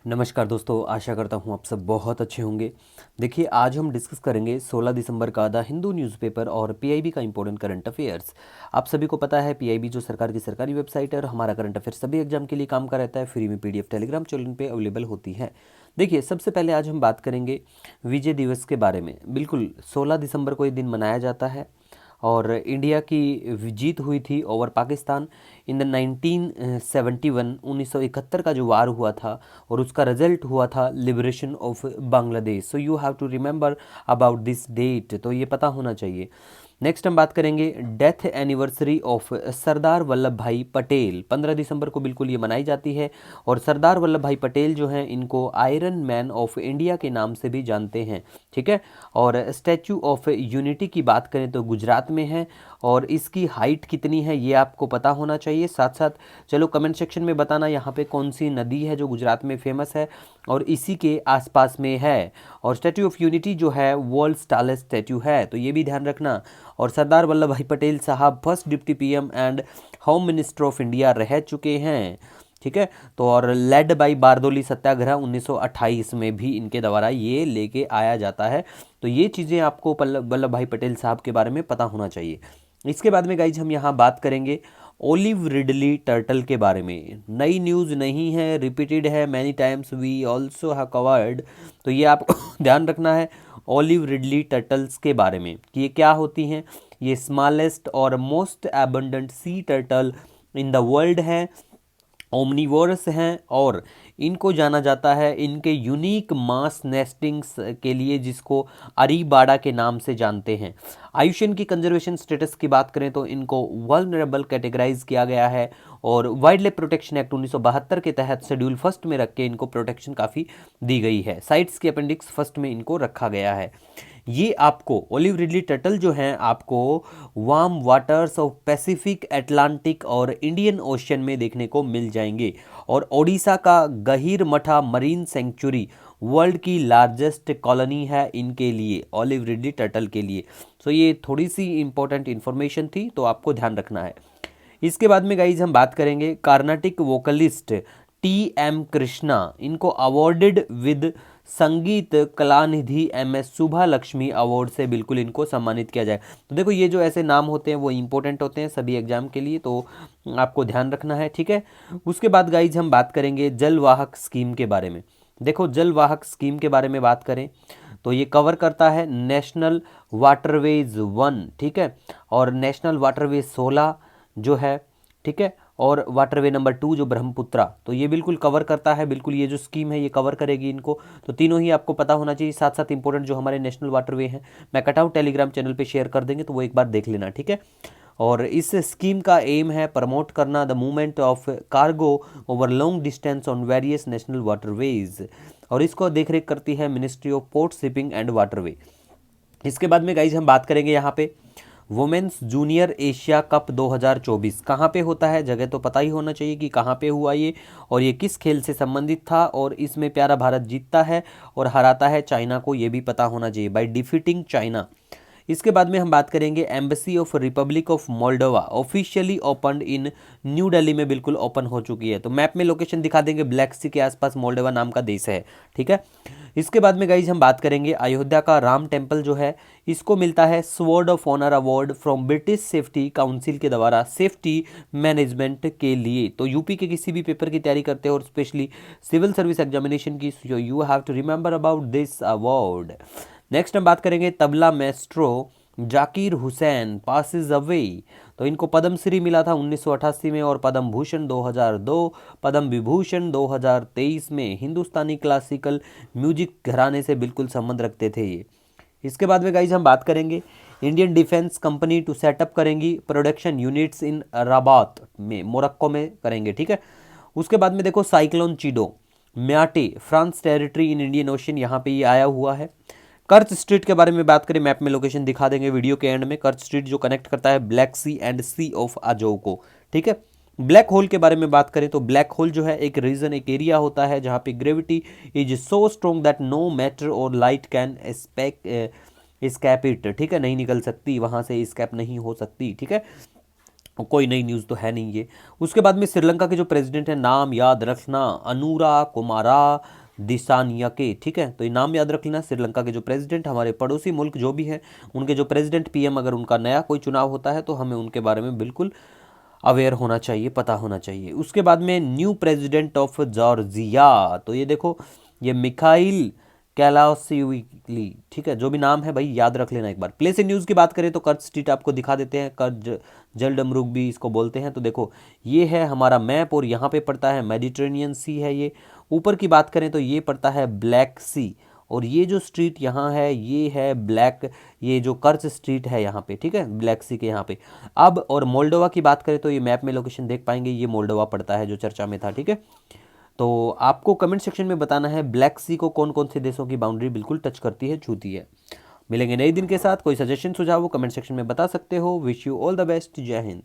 नमस्कार दोस्तों, आशा करता हूँ आप सब बहुत अच्छे होंगे। देखिए, आज हम डिस्कस करेंगे 16 दिसंबर का द हिंदू न्यूज़पेपर और पीआईबी का इंपॉर्टेंट करंट अफेयर्स। आप सभी को पता है, पीआईबी जो सरकार की सरकारी वेबसाइट है और हमारा करंट अफेयर सभी एग्जाम के लिए काम का रहता है। फ्री में पीडीएफ टेलीग्राम चैनल पे अवेलेबल होती है। देखिए, सबसे पहले आज हम बात करेंगे विजय दिवस के बारे में। बिल्कुल 16 दिसंबर को ये दिन मनाया जाता है और इंडिया की जीत हुई थी ओवर पाकिस्तान इन द 1971 1971 का जो वार हुआ था और उसका रिजल्ट हुआ था liberation of Bangladesh. So you have to remember about this date, तो ये पता होना चाहिए। नेक्स्ट हम बात करेंगे death anniversary of Sardar Vallabh Bhai Patel. 15 दिसंबर को बिल्कुल ये मनाई जाती है और सरदार वल्लभ भाई पटेल जो हैं इनको आयरन मैन ऑफ इंडिया के नाम से भी जानते हैं। ठीक है। और स्टैचू ऑफ यूनिटी की बात करें तो गुजरात में है और इसकी हाइट कितनी है ये आपको पता होना चाहिए। साथ साथ चलो कमेंट सेक्शन में बताना यहाँ पे कौन सी नदी है जो गुजरात में फेमस है और इसी के आसपास में है। और स्टैचू ऑफ यूनिटी जो है वर्ल्ड्स टॉलेस्ट स्टैचू है, तो ये भी ध्यान रखना। और सरदार वल्लभ भाई पटेल साहब first deputy PM and home minister of India रह चुके हैं। ठीक है। तो और लेड बाई बारदोली सत्याग्रह 1928 में भी इनके द्वारा ये लेके आया जाता है। तो ये चीज़ें आपको वल्लभ भाई पटेल साहब के बारे में पता होना चाहिए। इसके बाद में गाइज हम यहाँ बात करेंगे ओलिव रिडली टर्टल के बारे में। नई न्यूज़ नहीं है, रिपीटेड है many times, we also have covered. तो ये आपको ध्यान रखना है ओलिव रिडली टर्टल्स के बारे में कि ये क्या होती हैं। ये स्मॉलेस्ट और most abundant sea turtle in the world है, ओमनीवोरस हैं और इनको जाना जाता है इनके यूनिक मास नेस्टिंग्स के लिए, जिसको अरीबाड़ा के नाम से जानते हैं। आयुष्मान की कंजर्वेशन स्टेटस की बात करें तो इनको वल्नरेबल कैटेगराइज किया गया है और वाइल्ड लाइफ प्रोटेक्शन एक्ट 1972 के तहत शेड्यूल फर्स्ट में रख के इनको प्रोटेक्शन काफ़ी दी गई है। साइट्स की अपेंडिक्स फर्स्ट में इनको रखा गया है। ये आपको ओलिव रिडली टर्टल जो हैं आपको warm waters of Pacific, Atlantic और इंडियन ओशन में देखने को मिल जाएंगे। और ओडिशा का गहीर मठा मरीन सेंचुरी वर्ल्ड की लार्जेस्ट कॉलोनी है इनके लिए, ओलिव रिडली टर्टल के लिए। सो ये थोड़ी सी इंपॉर्टेंट इंफॉर्मेशन थी, तो आपको ध्यान रखना है। इसके बाद में गाइज हम बात करेंगे Carnatic vocalist T M Krishna. इनको awarded with Sangeeta Kalanidhi M S Subbulakshmi award से बिल्कुल इनको सम्मानित किया जाए। तो देखो, ये जो ऐसे नाम होते हैं वो इंपॉर्टेंट होते हैं सभी एग्जाम के लिए, तो आपको ध्यान रखना है। ठीक है। उसके बाद गाइज हम बात करेंगे जलवाहक स्कीम के बारे में। देखो, जलवाहक स्कीम के बारे में बात करें तो ये कवर करता है नेशनल वाटरवेज 1, ठीक है, और नेशनल वाटरवेज 16 जो है, ठीक है, और वाटरवे नंबर 2 जो ब्रह्मपुत्रा, तो ये बिल्कुल कवर करता है। बिल्कुल ये जो स्कीम है ये कवर करेगी इनको, तो तीनों ही आपको पता होना चाहिए। साथ साथ इंपॉर्टेंट जो हमारे नेशनल वाटरवे हैं मैं कटआउट टेलीग्राम चैनल पे शेयर कर देंगे, तो वो एक बार देख लेना। ठीक है। और इस स्कीम का एम है प्रमोट करना the movement of cargo over long distance on various national waterways, और इसको देखरेख करती है ministry of port shipping and waterway. इसके बाद में गाइज हम बात करेंगे यहाँ पे वुमेन्स जूनियर एशिया कप 2024 कहाँ पे होता है। जगह तो पता ही होना चाहिए कि कहाँ पे हुआ ये और ये किस खेल से संबंधित था, और इसमें प्यारा भारत जीतता है और हराता है चाइना को, ये भी पता होना चाहिए, बाय डिफीटिंग चाइना। इसके बाद में हम बात करेंगे embassy of Republic of Moldova officially opened in new Delhi में, बिल्कुल ओपन हो चुकी है। तो मैप में लोकेशन दिखा देंगे, ब्लैक सी के आसपास मोल्डोवा नाम का देश है। ठीक है। इसके बाद में गाइज हम बात करेंगे अयोध्या का राम टेम्पल जो है, इसको मिलता है sword of honour award from British Safety Council के द्वारा सेफ्टी मैनेजमेंट के लिए। तो यूपी के किसी भी पेपर की तैयारी करते हो और स्पेशली सिविल सर्विस एग्जामिनेशन की, you have to remember about this award. Next हम बात करेंगे tabla maestro Zakir Hussain passes away. तो इनको पद्मश्री मिला था 1988 में और पद्म भूषण 2002, पद्म विभूषण 2023 में। हिंदुस्तानी क्लासिकल म्यूजिक घराने से बिल्कुल संबंध रखते थे ये। इसके बाद में गाइज हम बात करेंगे Indian defence company to set up करेंगी प्रोडक्शन यूनिट्स इन रबात में, मोरक्को में करेंगे। ठीक है। उसके बाद में देखो cyclone Chido Mayotte France territory in Indian Ocean, यहाँ पे ये आया हुआ है। कर्च स्ट्रीट के बारे में बात करें, मैप में लोकेशन दिखा देंगे वीडियो के एंड में। कर्च स्ट्रीट जो कनेक्ट करता है Black Sea and Sea of Azov को। ठीक है। ब्लैक होल के बारे में बात करें तो ब्लैक होल जो है एक रीजन, एक एरिया होता है जहां पे gravity is so strong that no matter और लाइट कैन स्कैप इट। ठीक है, नहीं निकल सकती वहां से, स्कैप नहीं हो सकती। ठीक है। कोई नई न्यूज़ तो है नहीं ये। उसके बाद में श्रीलंका के जो प्रेसिडेंट है, नाम याद रखना, अनुरा कुमारा दिसानियाके, ठीक है। तो ये नाम याद रख लेना, श्रीलंका के जो प्रेसिडेंट, हमारे पड़ोसी मुल्क जो भी है उनके जो प्रेसिडेंट पीएम, अगर उनका नया कोई चुनाव होता है तो हमें उनके बारे में बिल्कुल अवेयर होना चाहिए, पता होना चाहिए। उसके बाद में न्यू प्रेसिडेंट ऑफ जॉर्जिया, तो ये देखो, ये मिखाइल कैलासीविली, ठीक है। जो भी नाम है भाई याद रख लेना एक बार। प्लेस इन न्यूज़ की बात करें तो कर्ज स्ट्रीट आपको दिखा देते हैं, कर्ज जलडमरुग भी इसको बोलते हैं। तो देखो ये है हमारा मैप और यहाँ पे पड़ता है मेडिटेरेनियन सी है ये। ऊपर की बात करें तो ये पड़ता है ब्लैक सी, और ये जो स्ट्रीट यहाँ है ये है ब्लैक, ये जो कर्च स्ट्रीट है यहाँ पे, ठीक है, ब्लैक सी के यहाँ पे। अब और मोल्डोवा की बात करें तो ये मैप में लोकेशन देख पाएंगे, ये मोल्डोवा पड़ता है जो चर्चा में था, ठीक है। तो आपको कमेंट सेक्शन में बताना है ब्लैक सी को कौन कौन से देशों की बाउंड्री बिल्कुल टच करती है, छूती है। मिलेंगे नए दिन के साथ। कोई सजेशन सुझाव वो कमेंट सेक्शन में बता सकते हो। Wish you all the best. जय हिंद।